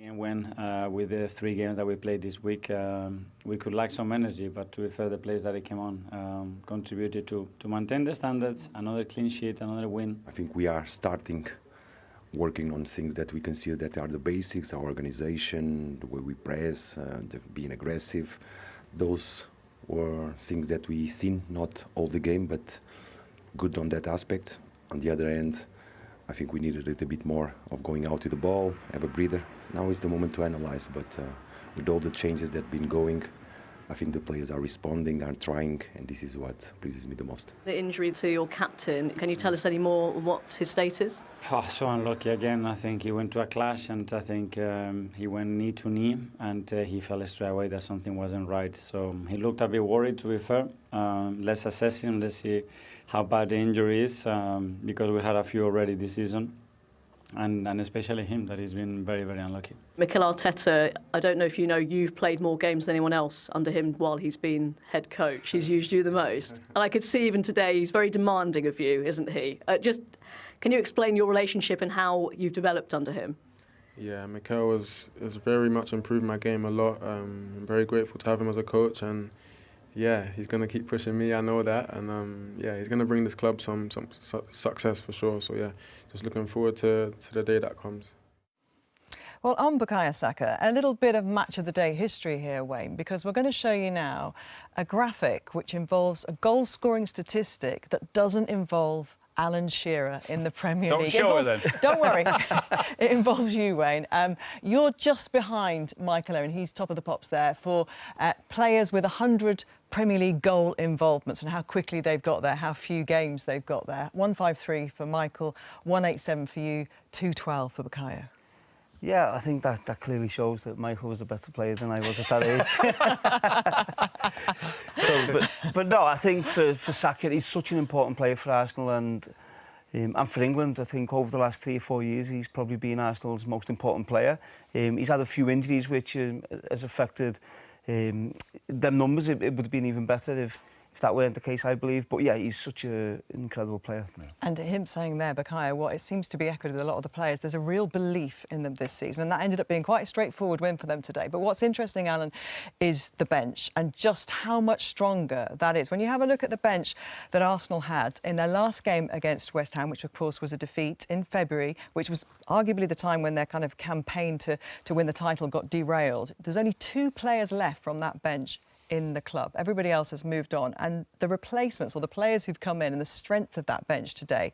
And when with the 3 games that we played this week, we could lack some energy, but to be fair, the players that came on contributed to maintain the standards, another clean sheet, another win. I think we are starting working on things that we consider that are the basics, our organization, the way we press, being aggressive. Those were things that we seen, not all the game, but good on that aspect. On the other end, I think we needed a little bit more of going out with the ball, have a breather. Now is the moment to analyze, but with all the changes that have been going, I think the players are responding, are trying, and this is what pleases me the most. The injury to your captain, can you tell us any more what his state is? Oh, so unlucky again. I think he went to a clash, and I think he went knee to knee, and he felt straight away that something wasn't right. So he looked a bit worried, to be fair. Let's assess him, let's see how bad the injury is, because we had a few already this season. And especially him, that he's been very, very unlucky. Mikel Arteta, I don't know if you know, you've played more games than anyone else under him while he's been head coach. He's used you the most. And I could see even today he's very demanding of you, isn't he? Can you explain your relationship and how you've developed under him? Yeah, Mikel has very much improved my game a lot. I'm very grateful to have him as a coach, and yeah, he's going to keep pushing me, I know that, and yeah, he's going to bring this club some success for sure. So yeah, just looking forward to the day that comes. Well, on Bukayo Saka, a little bit of match of the day history here, Wayne, because we're going to show you now a graphic which involves a goal-scoring statistic that doesn't involve Alan Shearer in the Premier League. Don't show her then. Don't worry. It involves you, Wayne. You're just behind Michael Owen. He's top of the pops there for players with 100 Premier League goal involvements and how quickly they've got there, how few games they've got there. 153 for Michael, 187 for you, 212 for Bukayo. Yeah, I think that clearly shows that Michael was a better player than I was at that age. but no, I think for Saka, he's such an important player for Arsenal and for England. I think over the last 3 or 4 years, he's probably been Arsenal's most important player. He's had a few injuries which has affected them numbers. It would have been even better if that weren't the case, I believe. But yeah, he's such an incredible player. And him saying there, Bukayo, what it seems to be echoed with a lot of the players, there's a real belief in them this season, and that ended up being quite a straightforward win for them today. But what's interesting, Alan, is the bench and just how much stronger that is. When you have a look at the bench that Arsenal had in their last game against West Ham, which of course was a defeat in February, which was arguably the time when their kind of campaign to win the title got derailed. There's only 2 players left from that bench in the club. Everybody else has moved on, and the replacements or the players who've come in and the strength of that bench today,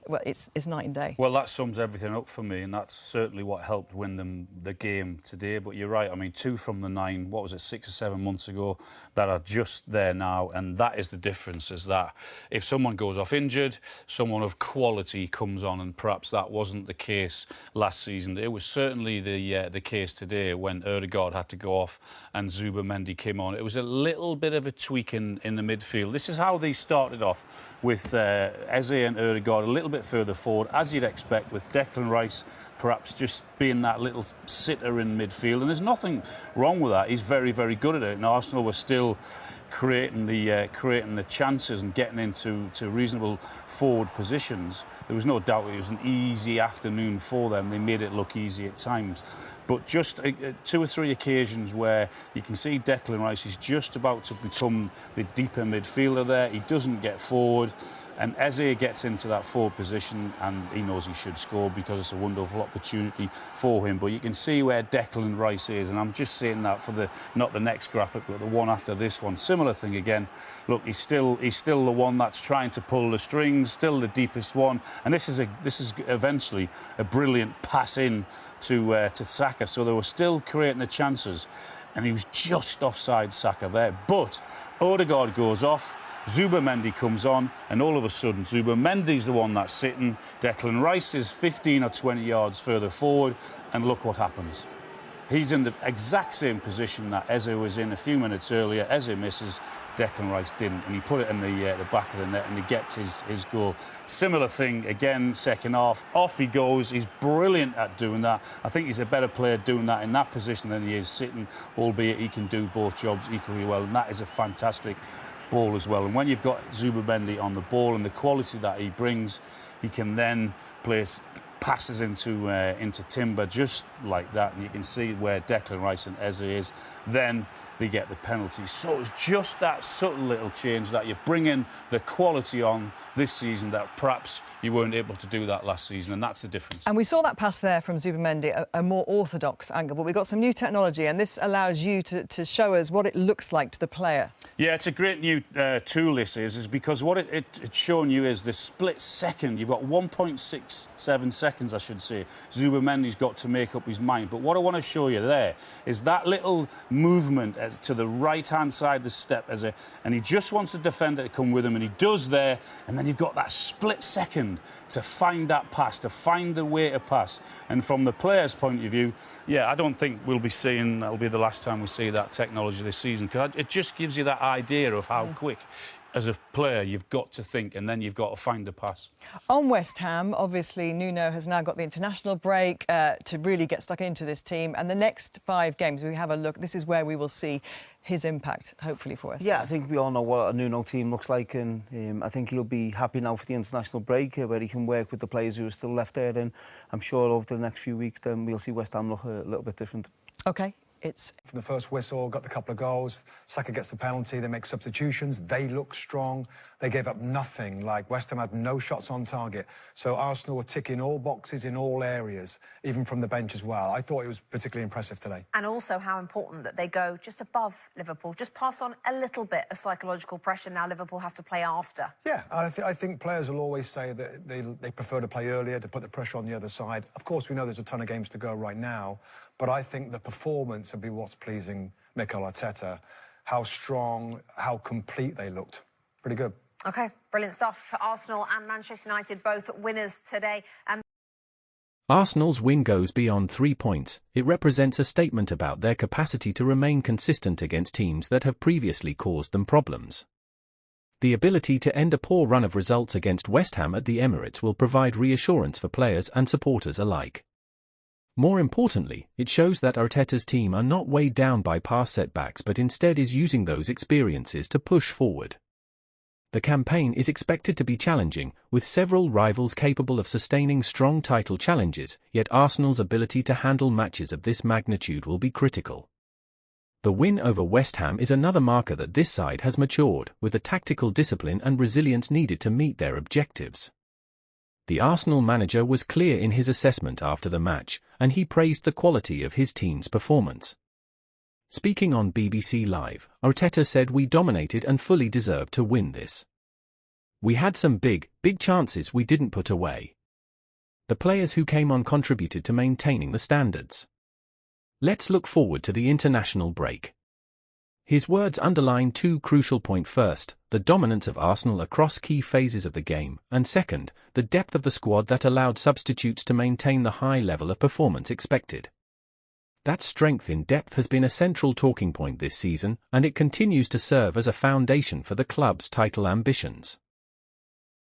well, it's night and day. Well, that sums everything up for me, and that's certainly what helped win them the game today. But you're right, I mean, 2 from the 9, what was it, 6 or 7 months ago, that are just there now, and that is the difference, is that if someone goes off injured, someone of quality comes on, and perhaps that wasn't the case last season. It was certainly the case today when Ødegaard had to go off and Zubimendi came on. It was a little bit of a tweak in the midfield. This is how they started off, with Eze and Ødegaard a little bit further forward, as you'd expect, with Declan Rice perhaps just being that little sitter in midfield. And there's nothing wrong with that. He's very, very good at it. And Arsenal were still creating the chances and getting into reasonable forward positions. There was no doubt it was an easy afternoon for them. They made it look easy at times. But just 2 or 3 occasions where you can see Declan Rice is just about to become the deeper midfielder there. He doesn't get forward, and Eze gets into that forward position, and he knows he should score because it's a wonderful opportunity for him. But you can see where Declan Rice is, and I'm just saying that for not the next graphic, but the one after this one. Similar thing again. Look, he's still the one that's trying to pull the strings, still the deepest one, and this is eventually a brilliant pass in to Saka. So they were still creating the chances, and he was just offside, Saka there. But Ødegaard goes off, Zubimendi comes on, and all of a sudden Zubimendi's the one that's sitting. Declan Rice is 15 or 20 yards further forward, and look what happens. He's in the exact same position that Eze was in a few minutes earlier. Eze misses, Declan Rice didn't, and he put it in the back of the net, and he gets his goal. Similar thing again, second half. Off he goes. He's brilliant at doing that. I think he's a better player doing that in that position than he is sitting, albeit he can do both jobs equally well, and that is a fantastic ball as well. And when you've got Zubimendi on the ball and the quality that he brings, he can then place passes into Timber just like that, and you can see where Declan Rice and Eze is. Then they get the penalty. So it's just that subtle little change that you bring in the quality on this season that perhaps you weren't able to do that last season, and that's the difference. And we saw that pass there from Zubimendi, a more orthodox angle, but we've got some new technology, and this allows you to show us what it looks like to the player. Yeah, it's a great new tool, this is because what it's showing you is the split second. You've got 1.67 seconds, I should say. Zubimendi's got to make up his mind. But what I want to show you there is that little movement as to the right-hand side of the step, and he just wants the defender to come with him, and he does there, and then you've got that split second to find that pass, to find the way to pass. And from the player's point of view, yeah, I don't think we'll be seeing, that'll be the last time we see that technology this season, because it just gives you that idea of how quick, as a player, you've got to think, and then you've got to find the pass. On West Ham, obviously, Nuno has now got the international break to really get stuck into this team. And the next 5 games, we have a look, this is where we will see his impact, hopefully, for us. Yeah, I think we all know what a Nuno team looks like, and I think he'll be happy now for the international break where he can work with the players who are still left there. And I'm sure over the next few weeks, then we'll see West Ham look a little bit different. OK. It's from the first whistle, got the couple of goals. Saka gets the penalty. They make substitutions. They look strong. They gave up nothing. Like, West Ham had no shots on target. So Arsenal were ticking all boxes in all areas, even from the bench as well. I thought it was particularly impressive today. And also how important that they go just above Liverpool, just pass on a little bit of psychological pressure. Now Liverpool have to play after. Yeah, I think players will always say that they prefer to play earlier, to put the pressure on the other side. Of course, we know there's a ton of games to go right now, but I think the performance will be what's pleasing Mikel Arteta. How strong, how complete they looked. Pretty good. OK, brilliant stuff. Arsenal and Manchester United both winners today. Arsenal's win goes beyond 3 points. It represents a statement about their capacity to remain consistent against teams that have previously caused them problems. The ability to end a poor run of results against West Ham at the Emirates will provide reassurance for players and supporters alike. More importantly, it shows that Arteta's team are not weighed down by past setbacks but instead is using those experiences to push forward. The campaign is expected to be challenging, with several rivals capable of sustaining strong title challenges, yet Arsenal's ability to handle matches of this magnitude will be critical. The win over West Ham is another marker that this side has matured, with the tactical discipline and resilience needed to meet their objectives. The Arsenal manager was clear in his assessment after the match, and he praised the quality of his team's performance. Speaking on BBC Live, Arteta said, "We dominated and fully deserved to win this. We had some big chances we didn't put away. The players who came on contributed to maintaining the standards. Let's look forward to the international break." His words underline 2 crucial points. First, the dominance of Arsenal across key phases of the game, and second, the depth of the squad that allowed substitutes to maintain the high level of performance expected. That strength in depth has been a central talking point this season, and it continues to serve as a foundation for the club's title ambitions.